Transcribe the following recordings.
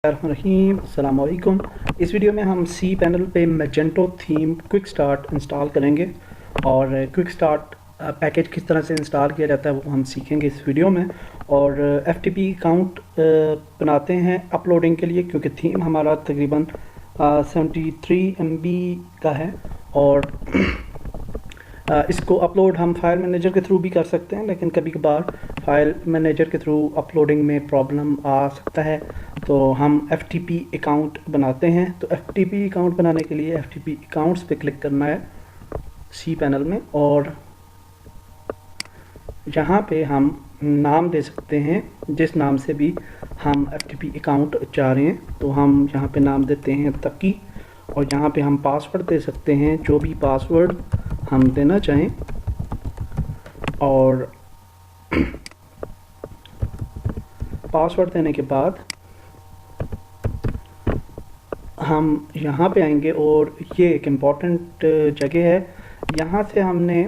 रहीम अस्सलाम वालेकुम। इस वीडियो में हम सी पैनल पे Magento theme quick start install करेंगे और क्विक स्टार्ट पैकेज किस तरह से इंस्टॉल किया जाता है वो हम सीखेंगे इस वीडियो में। और FTP अकाउंट बनाते हैं अपलोडिंग के लिए, क्योंकि थीम हमारा तकरीबन 73 MB का है और इसको अपलोड हम फाइल मैनेजर के थ्रू भी कर सकते हैं, लेकिन कभी कभार फाइल मैनेजर के थ्रू अपलोडिंग में प्रॉब्लम आ सकता है, तो हम FTP अकाउंट बनाते हैं। तो FTP अकाउंट बनाने के लिए FTP अकाउंट्स पे क्लिक करना है सी पैनल में, और यहाँ पे हम नाम दे सकते हैं जिस नाम से भी हम FTP अकाउंट चाह रहे हैं। तो हम यहाँ पे नाम देते हैं तकी, और यहाँ पे हम पासवर्ड दे सकते हैं जो भी पासवर्ड हम देना चाहें। और पासवर्ड देने के बाद हम यहाँ पे आएंगे, और ये एक इम्पॉर्टेंट जगह है। यहाँ से हमने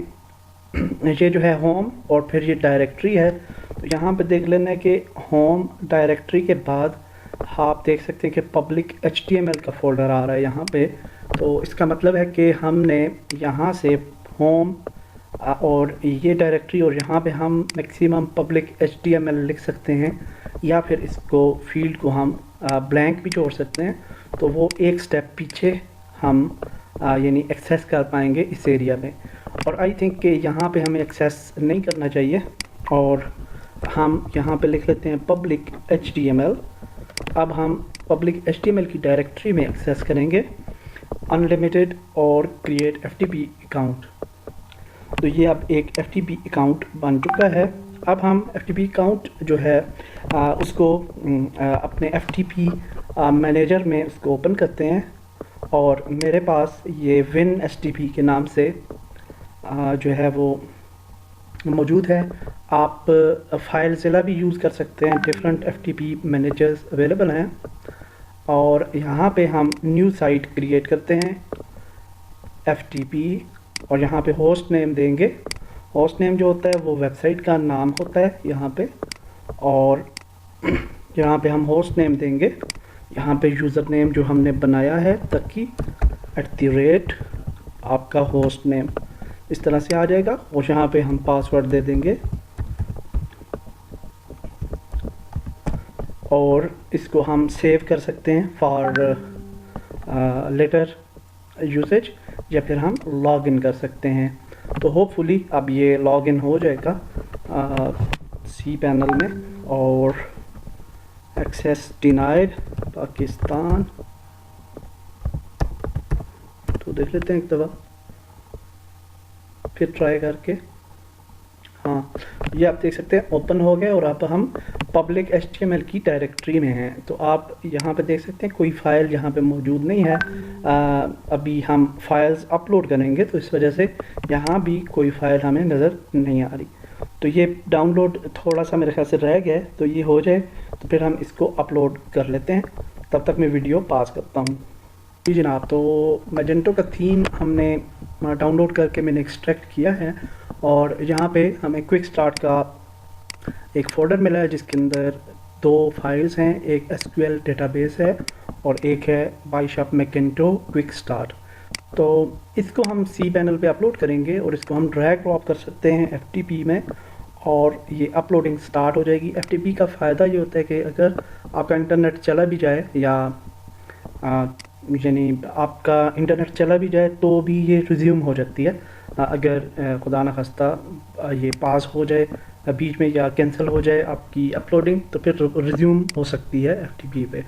ये जो है होम और फिर ये डायरेक्टरी है, तो यहाँ पे देख लेना है कि होम डायरेक्टरी के बाद आप देख सकते हैं कि पब्लिक HTML का फोल्डर आ रहा है यहाँ पे। तो इसका मतलब है कि हमने यहाँ से होम और ये डायरेक्टरी, और यहाँ पे हम मैक्सिमम पब्लिक HTML लिख सकते हैं, या फिर इसको फील्ड को हम ब्लैंक भी छोड़ सकते हैं। तो वो एक स्टेप पीछे हम यानी एक्सेस कर पाएंगे इस एरिया में। और आई थिंक कि यहाँ पे हमें एक्सेस नहीं करना चाहिए, और हम यहाँ पे लिख लेते हैं पब्लिक HTML। अब हम पब्लिक HTML की डायरेक्टरी में एक्सेस करेंगे अनलिमिटेड और क्रिएट FTP अकाउंट। तो ये अब एक FTP अकाउंट बन चुका है। अब हम FTP अकाउंट जो है उसको अपने FTP मैनेजर में उसको ओपन करते हैं, और मेरे पास ये WinSTP के नाम से जो है वो मौजूद है। आप फाइलज़िला भी यूज़ कर सकते हैं, डिफरेंट FTP मैनेजर्स अवेलेबल हैं। और यहाँ पे हम न्यू साइट क्रिएट करते हैं FTP, और यहाँ पे होस्ट नेम देंगे। होस्ट नेम जो होता है वो वेबसाइट का नाम होता है यहाँ पे, और यहाँ पे हम होस्ट नेम देंगे। यहाँ पे यूज़र नेम जो हमने बनाया है तकी @ आपका होस्ट नेम इस तरह से आ जाएगा, और यहाँ पे हम पासवर्ड दे देंगे, और इसको हम सेव कर सकते हैं फॉर लेटर यूसेज, या फिर हम लॉगिन कर सकते हैं। तो होपफुली अब ये लॉगिन हो जाएगा सी पैनल में। और एक्सेस डिनाइड पाकिस्तान, तो देख लेते हैं एक दफ़ा फिर ट्राई करके। हाँ, ये आप देख सकते हैं ओपन हो गया, और अब हम पब्लिक HTML की डायरेक्टरी में हैं। तो आप यहाँ पे देख सकते हैं कोई फ़ाइल यहाँ पे मौजूद नहीं है। अभी हम फाइल्स अपलोड करेंगे, तो इस वजह से यहाँ भी कोई फ़ाइल हमें नज़र नहीं आ रही। तो ये डाउनलोड थोड़ा सा मेरे ख्याल से रह गया है, तो ये हो जाए तो फिर हम इसको अपलोड कर लेते हैं। तब तक मैं वीडियो पास करता हूँ। जी जनाब, तो मैजेंटो का थीम हमने डाउनलोड करके मैंने एक्सट्रैक्ट किया है, और यहाँ पे हमें क्विक स्टार्ट का एक फ़ोल्डर मिला है जिसके अंदर 2 फाइल्स हैं, एक SQL डेटाबेस है और एक है बाइशॉप मैजेंटो क्विक स्टार्ट। तो इसको हम सी पैनल पे अपलोड करेंगे, और इसको हम ड्रैग ड्रॉप कर सकते हैं FTP में, और ये अपलोडिंग स्टार्ट हो जाएगी। FTP का फ़ायदा ये होता है कि अगर आपका इंटरनेट चला भी जाए, या यानी आपका इंटरनेट चला भी जाए, तो भी ये रिज्यूम हो जाती है। अगर खुदा न खास्ता ये पास हो जाए बीच में, या कैंसिल हो जाए आपकी अपलोडिंग, तो फिर रिज्यूम हो सकती है FTP पे।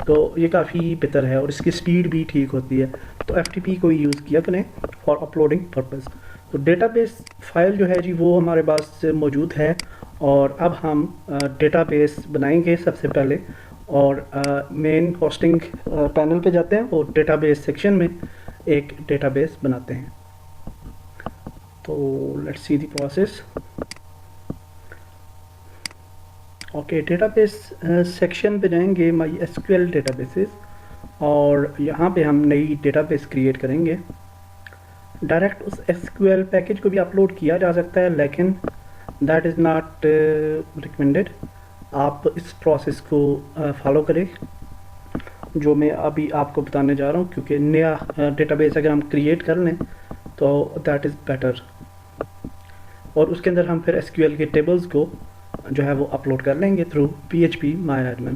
तो ये काफ़ी बेहतर है, और इसकी स्पीड भी ठीक होती है। तो FTP को यूज़ किया करें फॉर अपलोडिंग पर्पज़। तो डेटाबेस फाइल जो है जी वो हमारे पास मौजूद है, और अब हम डेटाबेस बनाएंगे सबसे पहले। और मेन होस्टिंग पैनल पे जाते हैं, और डेटाबेस सेक्शन में एक डेटाबेस बनाते हैं। तो let's see the process. Okay, database section पे जाएंगे, MySQL डेटाबेसेस, और यहाँ पे हम नई डेटाबेस क्रिएट करेंगे। डायरेक्ट उस SQL पैकेज को भी अपलोड किया जा सकता है, लेकिन दैट इज़ नॉट रिकमेंडेड। आप इस प्रोसेस को फॉलो करें। जो मैं अभी आपको बताने जा रहा हूँ, क्योंकि नया डेटाबेस अगर हम क्रिएट कर लें तो दैट इज़ बेटर। और उसके अंदर हम फिर एसक्यूएल के टेबल्स को जो है वो अपलोड कर लेंगे थ्रू PHP MyAdmin।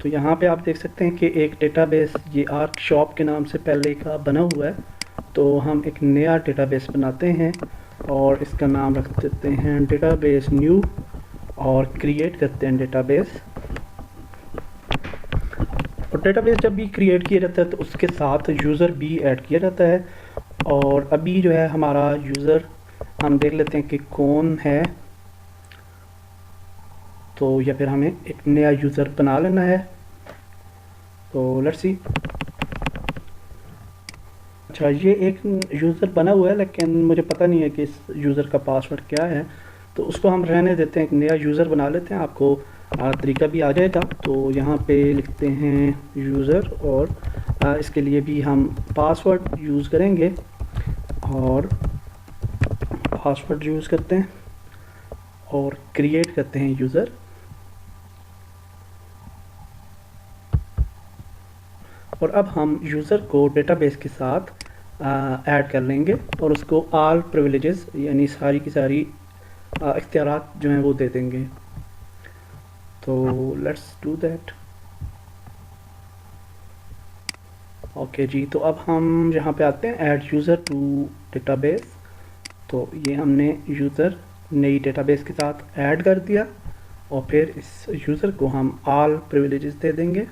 तो यहाँ पे आप देख सकते हैं कि एक डेटाबेस ये आर्क शॉप के नाम से पहले का बना हुआ है। तो हम एक नया डेटाबेस बनाते हैं और इसका नाम रख देते हैं डेटाबेस न्यू और क्रिएट करते हैं डेटाबेस। और डेटाबेस जब भी क्रिएट किया जाता है तो उसके साथ यूज़र भी ऐड किया जाता है। और अभी जो है हमारा यूज़र हम देख लेते हैं कि कौन है, तो या फिर हमें एक नया यूज़र बना लेना है। तो लेट्स सी। अच्छा, ये एक यूज़र बना हुआ है लेकिन मुझे पता नहीं है कि इस यूज़र का पासवर्ड क्या है, तो उसको हम रहने देते हैं, एक नया यूज़र बना लेते हैं। आपको तरीका भी आ जाएगा। तो यहाँ पे लिखते हैं यूज़र और इसके लिए भी हम पासवर्ड यूज़ करेंगे और पासवर्ड यूज़ करते हैं और क्रिएट करते हैं यूज़र। और अब हम यूज़र को डेटाबेस के साथ ऐड कर लेंगे और उसको ऑल प्रिविलेजेस यानी सारी की सारी इख्तियारात जो हैं वो दे देंगे। तो लेट्स डू दैट। ओके जी, तो अब हम यहाँ पे आते हैं ऐड यूज़र टू डेटाबेस। तो ये हमने यूज़र नई डेटाबेस के साथ ऐड कर दिया और फिर इस यूज़र को हम ऑल प्रिविलेजेस दे देंगे।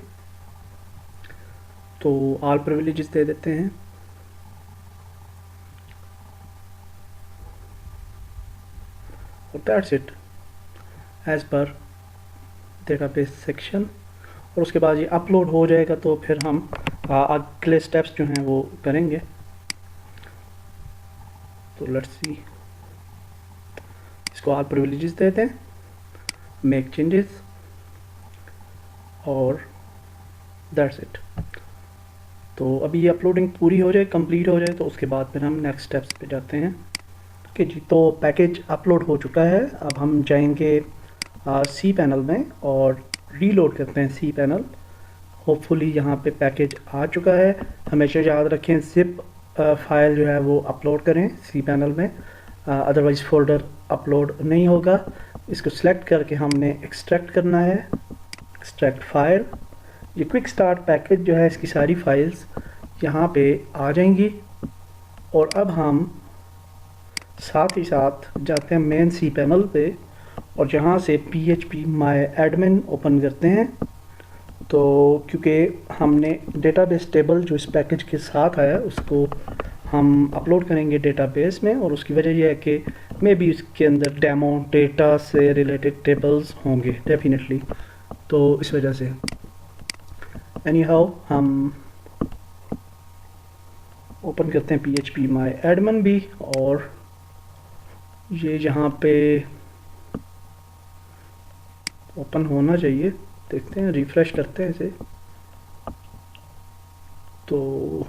तो ऑल प्रिविलेजेस दे देते हैं। और that's it as per database section. और उसके बाद ये अपलोड हो जाएगा तो फिर हम अगले स्टेप्स जो हैं वो करेंगे। तो लेट्स सी, इसको ऑल प्रिविलेजेस देते हैं, मेक चेंजेस और दैट्स इट। तो अभी ये अपलोडिंग पूरी हो जाए, कंप्लीट हो जाए, तो उसके बाद फिर हम नेक्स्ट स्टेप्स पे जाते हैं। ओके जी, तो पैकेज अपलोड हो चुका है। अब हम जाएंगे सी पैनल में और रीलोड करते हैं सी पैनल। होपफुली यहाँ पे पैकेज आ चुका है। हमेशा याद रखें जिप फाइल जो है वो अपलोड करें सी पैनल में, अदरवाइज़ फोल्डर अपलोड नहीं होगा। इसको सिलेक्ट करके हमने एक्सट्रैक्ट करना है, एक्सट्रैक्ट फाइल। ये क्विक स्टार्ट पैकेज जो है इसकी सारी फाइल्स यहाँ पे आ जाएंगी। और अब हम साथ ही साथ जाते हैं मेन सी पैनल पे और यहाँ से PHP MyAdmin ओपन करते हैं। तो क्योंकि हमने डेटाबेस टेबल जो इस पैकेज के साथ आया उसको हम अपलोड करेंगे डेटाबेस में, और उसकी वजह यह है कि मे बी इसके अंदर डेमो डेटा से रिलेटेड टेबल्स होंगे डेफिनेटली, तो इस वजह से एनी हाउ हम ओपन करते हैं PHP MyAdmin भी। और ये यहाँ पे ओपन होना चाहिए, देखते हैं, रिफ्रेश करते हैं इसे। तो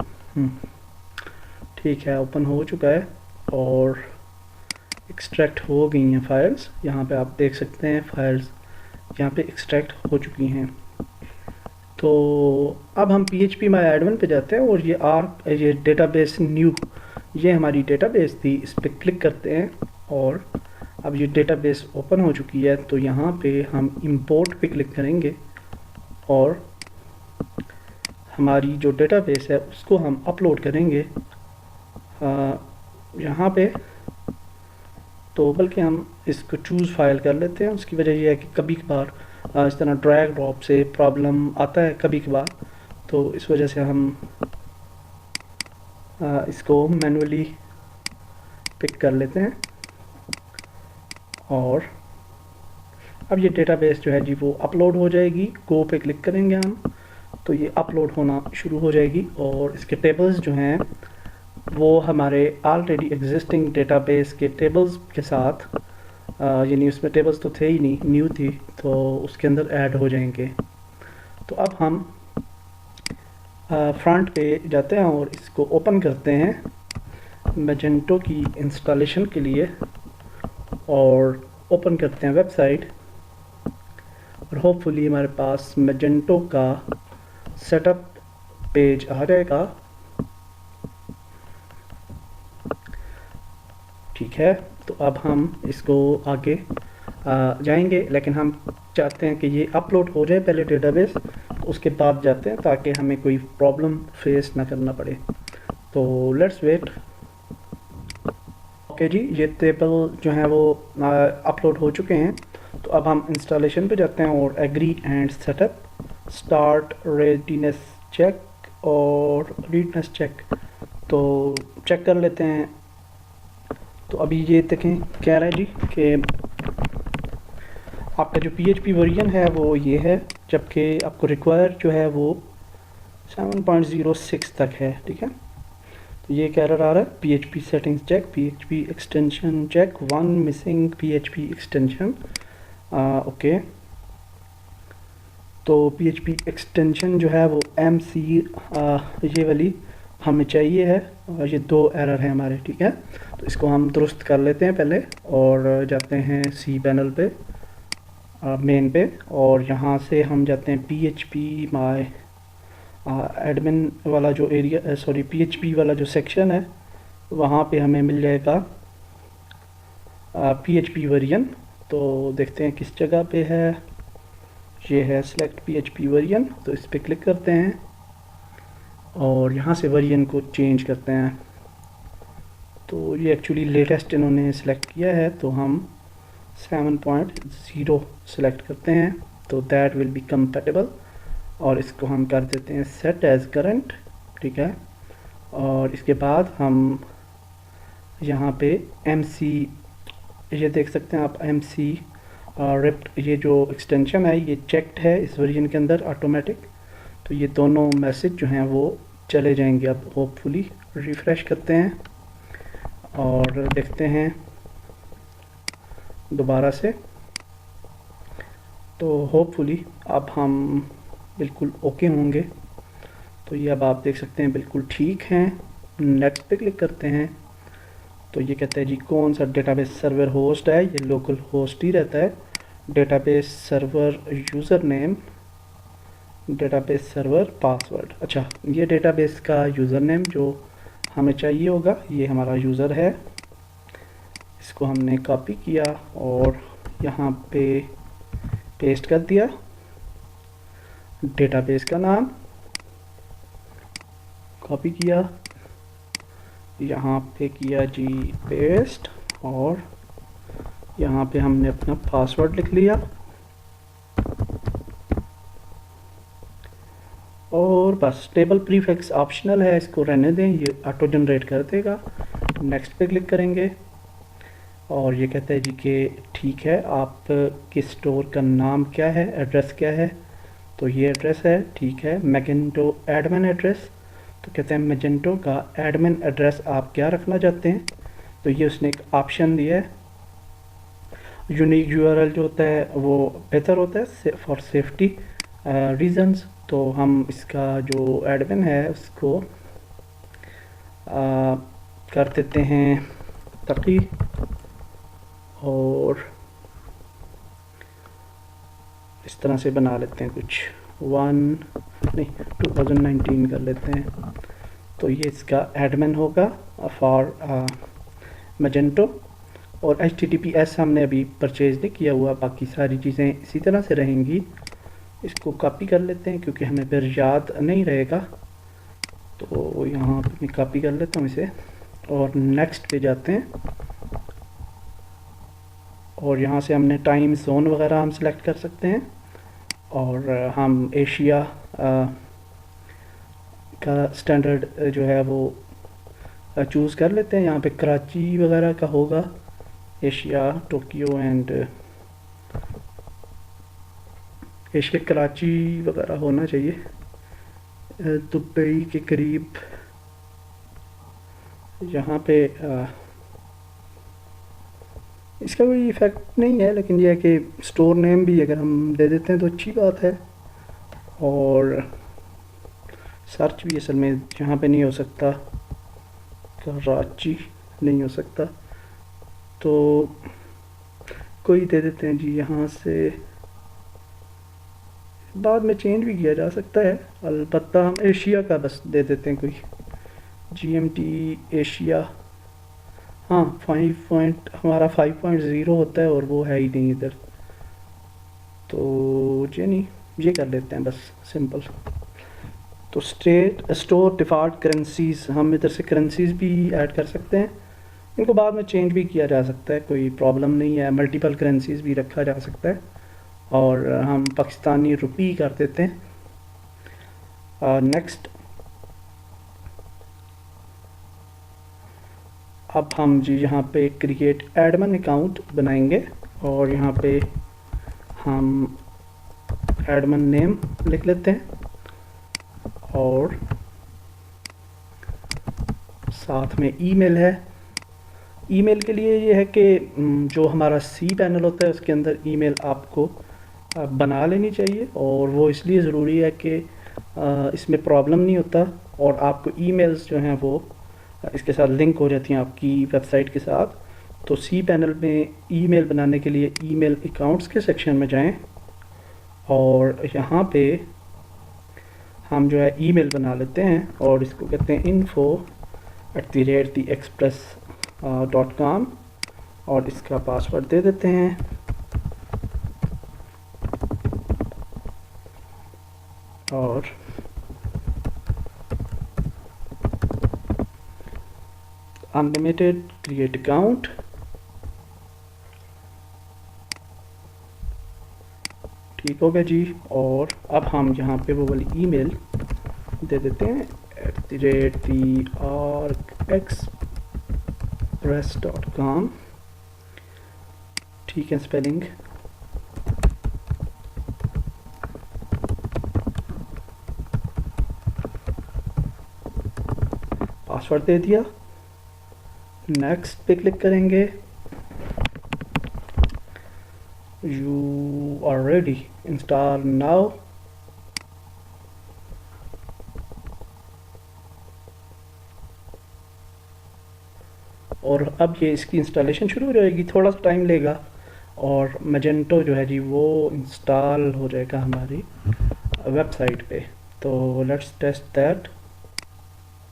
ठीक है, ओपन हो चुका है और एक्सट्रैक्ट हो गई हैं फाइल्स। यहाँ पे आप देख सकते हैं फाइल्स यहाँ पे एक्सट्रैक्ट हो चुकी हैं। तो अब हम PHP MyAdmin पे जाते हैं और ये डेटाबेस न्यू, ये हमारी डेटाबेस थी, इस पर क्लिक करते हैं और अब ये डेटाबेस ओपन हो चुकी है। तो यहाँ पे हम इंपोर्ट पे क्लिक करेंगे और हमारी जो डेटाबेस है उसको हम अपलोड करेंगे यहाँ पे। तो बल्कि हम इसको चूज़ फाइल कर लेते हैं। उसकी वजह यह है कि कभी कभार इस तरह ड्रैग ड्रॉप से प्रॉब्लम आता है कभी कभार, तो इस वजह से हम इसको मैनुअली पिक कर लेते हैं। और अब ये डेटाबेस जो है जी वो अपलोड हो जाएगी। गो पे क्लिक करेंगे हम तो ये अपलोड होना शुरू हो जाएगी और इसके टेबल्स जो हैं वो हमारे ऑलरेडी एग्जिस्टिंग डेटाबेस के टेबल्स के साथ, यानी उसमें टेबल्स तो थे ही नहीं, न्यू थी, तो उसके अंदर ऐड हो जाएंगे। तो अब हम फ्रंट पे जाते हैं और इसको ओपन करते हैं मैजेंटो की इंस्टॉलेशन के लिए और ओपन करते हैं वेबसाइट। और होपफुली हमारे पास मैजेंटो का सेटअप पेज आ जाएगा। ठीक है, तो अब हम इसको आगे जाएंगे, लेकिन हम चाहते हैं कि ये अपलोड हो जाए पहले डेटाबेस, तो उसके बाद जाते हैं ताकि हमें कोई प्रॉब्लम फेस ना करना पड़े। तो लेट्स वेट। ओके जी, ये टेबल जो है वो अपलोड हो चुके हैं। तो अब हम इंस्टॉलेशन पे जाते हैं और agree and setup, start readiness check और रीडनेस चेक, तो चेक कर लेते हैं। तो अभी ये देखें कह रहा है जी कि आपका जो PHP वर्जन है वो ये है, जबकि आपको रिक्वायर जो है वो 7.06 तक है। ठीक है, तो ये कह रहा है PHP settings check, PHP extension check, 1 missing PHP extension. Okay, तो PHP एक्सटेंशन जो है वो MC ये वाली हमें चाहिए है, और ये 2 एरर है हमारे। ठीक है, तो इसको हम दुरुस्त कर लेते हैं पहले, और जाते हैं सी पैनल पे, मेन पे, और यहाँ से हम जाते हैं PHP माय एडमिन वाला जो एरिया, सॉरी PHP वाला जो सेक्शन है, वहाँ पे हमें मिल जाएगा PHP वर्जन। तो देखते हैं किस जगह पे है, ये है सेलेक्ट PHP वर्जन, तो इस पर क्लिक करते हैं और यहाँ से वर्जन को चेंज करते हैं। तो ये एक्चुअली लेटेस्ट इन्होंने सेलेक्ट किया है, तो हम 7.0 सेलेक्ट करते हैं, तो दैट विल बी कंपैटिबल, और इसको हम कर देते हैं सेट एज करंट। ठीक है, और इसके बाद हम यहाँ पे MC, ये देख सकते हैं आप MC रिप्ट, ये जो एक्सटेंशन है ये चेक्ड है इस वर्जन के अंदर ऑटोमेटिक, तो ये दोनों मैसेज जो हैं वो चले जाएंगे। अब होपफुली रिफ़्रेश करते हैं और देखते हैं दोबारा से, तो होपफुली अब हम बिल्कुल ओके होंगे। तो ये अब आप देख सकते हैं बिल्कुल ठीक हैं। नेक्स्ट पे क्लिक करते हैं, तो ये कहता है जी कौन सा डेटाबेस सर्वर होस्ट है, ये लोकल होस्ट ही रहता है। Database server user name, database server password. अच्छा, ये डेटाबेस का यूज़र नेम जो हमें चाहिए होगा, ये हमारा यूज़र है, इसको हमने कॉपी किया और यहाँ पे पेस्ट कर दिया। डेटाबेस का नाम कॉपी किया, यहाँ पे किया जी पेस्ट, और यहाँ पे हमने अपना पासवर्ड लिख लिया, और बस। टेबल प्रीफिक्स ऑप्शनल है, इसको रहने दें, ये ऑटो जनरेट कर देगा। नेक्स्ट पे क्लिक करेंगे और ये कहता है जी कि ठीक है, आप किस स्टोर का नाम क्या है, एड्रेस क्या है, तो ये एड्रेस है। ठीक है, मैजेंटो एडमिन एड्रेस, तो कहते हैं मैजेंटो का एडमिन एड्रेस आप क्या रखना चाहते हैं, तो ये उसने एक ऑप्शन दिया है। यूनिक URL जो होता है वो बेहतर होता है फॉर सेफ्टी रीजंस, तो हम इसका जो एडमिन है उसको कर देते हैं तकी, और इस तरह से बना लेते हैं कुछ 2019 कर लेते हैं। तो ये इसका एडमिन होगा फॉर मैजेंटो, और HTTPS हमने अभी परचेज नहीं किया हुआ, बाकी सारी चीज़ें इसी तरह से रहेंगी। इसको कॉपी कर लेते हैं क्योंकि हमें फिर याद नहीं रहेगा, तो यहाँ पे मैं कॉपी कर लेता हूँ इसे, और नेक्स्ट पे जाते हैं, और यहाँ से हमने टाइम जोन वगैरह हम सेलेक्ट कर सकते हैं, और हम एशिया का स्टैंडर्ड जो है वो चूज़ कर लेते हैं। यहाँ पे कराची वगैरह का होगा, Asia Tokyo and Asia Karachi वगैरह होना चाहिए, दुबई के करीब। यहाँ पे इसका कोई इफ़ेक्ट नहीं है, लेकिन यह है कि स्टोर नेम भी अगर हम दे देते हैं तो अच्छी बात है, और सर्च भी असल में यहाँ पे नहीं हो सकता, कराची नहीं हो सकता, तो कोई दे देते हैं जी यहाँ से, बाद में चेंज भी किया जा सकता है, अलबत्ता हम एशिया का बस दे देते हैं कोई GMT एशिया। हाँ 5 पॉइंट हमारा 5.0 होता है और वो है ही नहीं इधर, तो ये नहीं, ये कर लेते हैं बस सिंपल। तो स्टोर डिफ़ॉल्ट करेंसीज, हम इधर से करेंसीज भी ऐड कर सकते हैं, इनको बाद में चेंज भी किया जा सकता है, कोई प्रॉब्लम नहीं है। मल्टीपल करेंसीज भी रखा जा सकता है, और हम पाकिस्तानी रुपी कर देते हैं। नेक्स्ट, अब हम जी यहाँ पे क्रिएट एडमिन अकाउंट बनाएंगे, और यहाँ पे हम एडमिन नेम लिख लेते हैं, और साथ में ईमेल है। ईमेल के लिए ये है कि जो हमारा सी पैनल होता है उसके अंदर ईमेल आपको बना लेनी चाहिए, और वो इसलिए ज़रूरी है कि इसमें प्रॉब्लम नहीं होता, और आपको ईमेल्स जो हैं वो इसके साथ लिंक हो जाती हैं आपकी वेबसाइट के साथ। तो सी पैनल में ईमेल बनाने के लिए ईमेल अकाउंट्स के सेक्शन में जाएं, और यहाँ पे हम जो है ईमेल बना लेते हैं, और इसको कहते हैं info@theexpress.com, और इसका पासवर्ड दे देते हैं। और अनलिमिटेड क्रिएट अकाउंट, ठीक हो गया जी। और अब हम यहाँ पे वो वाली ईमेल दे देते हैं @theexpress.com, ठीक है स्पेलिंग। पासवर्ड दे दिया, नेक्स्ट पे क्लिक करेंगे। You are ready, install now। और अब ये इसकी इंस्टॉलेशन शुरू हो जाएगी, थोड़ा सा टाइम लेगा, और मैजेंटो जो है जी वो इंस्टॉल हो जाएगा हमारी वेबसाइट पे। तो लेट्स टेस्ट दैट।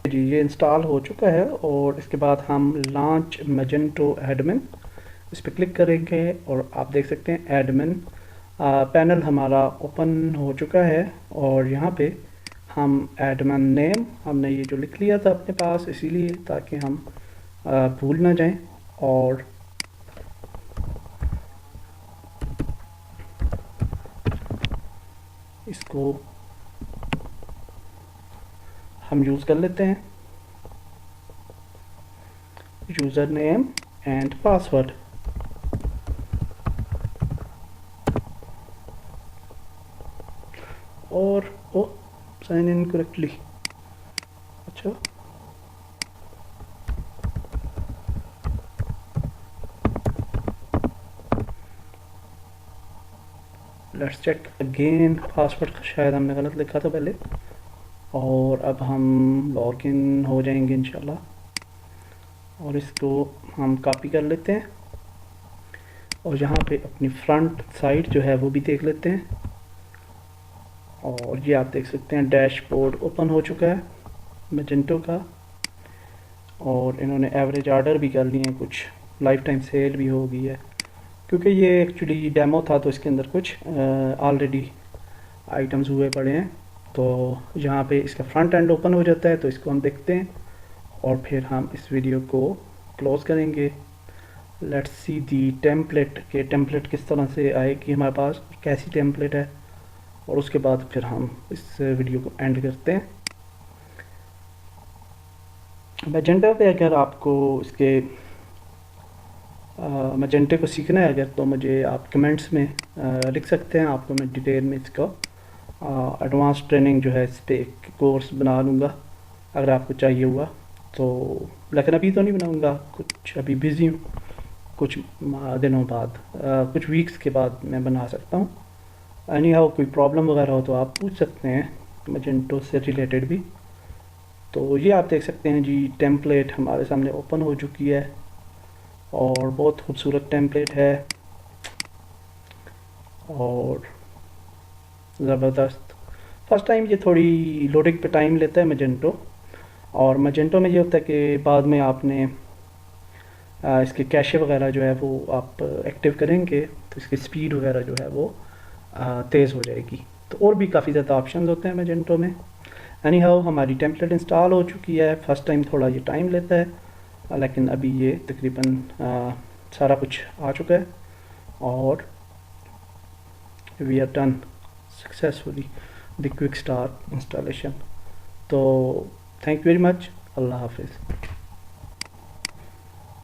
जी ये इंस्टॉल हो चुका है, और इसके बाद हम लॉन्च मैजेंटो एडमिन इस पर क्लिक करेंगे, और आप देख सकते हैं एडमिन पैनल हमारा ओपन हो चुका है। और यहाँ पे हम एडमिन नेम हमने ये जो लिख लिया था अपने पास, इसीलिए ताकि हम भूल ना जाएं, और इसको हम यूज़ कर लेते हैं, यूज़र नेम एंड पासवर्ड। और ओ साइन इन करेक्टली, अच्छा लेट्स चेक अगेन, पासवर्ड शायद हमने गलत लिखा था पहले। और अब हम लॉगिन हो जाएंगे इंशाल्लाह, और इसको हम कॉपी कर लेते हैं, और यहाँ पे अपनी फ्रंट साइड जो है वो भी देख लेते हैं। और ये आप देख सकते हैं डैशबोर्ड ओपन हो चुका है मैजेंटो का, और इन्होंने एवरेज ऑर्डर भी कर लिए हैं, कुछ लाइफ टाइम सेल भी हो गई है, क्योंकि ये एक्चुअली डेमो था तो इसके अंदर कुछ ऑलरेडी आइटम्स हुए पड़े हैं। तो यहाँ पे इसका फ्रंट एंड ओपन हो जाता है, तो इसको हम देखते हैं, और फिर हम इस वीडियो को क्लोज करेंगे। लेट्स सी दी टेम्पलेट, के टेम्पलेट किस तरह से आएगी हमारे पास, कैसी टेम्पलेट है, और उसके बाद फिर हम इस वीडियो को एंड करते हैं। मैजेंटो पे अगर आपको इसके मैजेंटो को सीखना है अगर, तो मुझे आप कमेंट्स में लिख सकते हैं, आपको मैं डिटेल में इसका एडवांस ट्रेनिंग जो है इस पर एक कोर्स बना लूँगा अगर आपको चाहिए हुआ तो। लेकिन अभी तो नहीं बनाऊँगा, कुछ अभी बिज़ी हूँ, कुछ दिनों बाद कुछ वीक्स के बाद मैं बना सकता हूँ। एनी हाउ कोई प्रॉब्लम वगैरह हो तो आप पूछ सकते हैं मैजेंटो से रिलेटेड भी। तो ये आप देख सकते हैं जी, टेम्पलेट हमारे सामने ओपन हो चुकी है, और बहुत खूबसूरत टेम्पलेट है। और ज़बरदस्त। फर्स्ट टाइम ये थोड़ी लोडिंग पे टाइम लेता है मैजेंटो, और मैजेंटो में ये होता है कि बाद में आपने इसके कैशे वगैरह जो है वो आप एक्टिव करेंगे तो इसकी स्पीड वगैरह जो है वो तेज़ हो जाएगी। तो और भी काफ़ी ज़्यादा ऑप्शन होते हैं मैजेंटो में। एनी हाउ हमारी टेम्पलेट इंस्टॉल हो चुकी है। फर्स्ट टाइम थोड़ा ये टाइम लेता है, लेकिन अभी ये तकरीबन सारा कुछ आ चुका है और we are done successfully the quick start installation. तो थैंक यू वेरी मच। अल्लाह हाफिज़।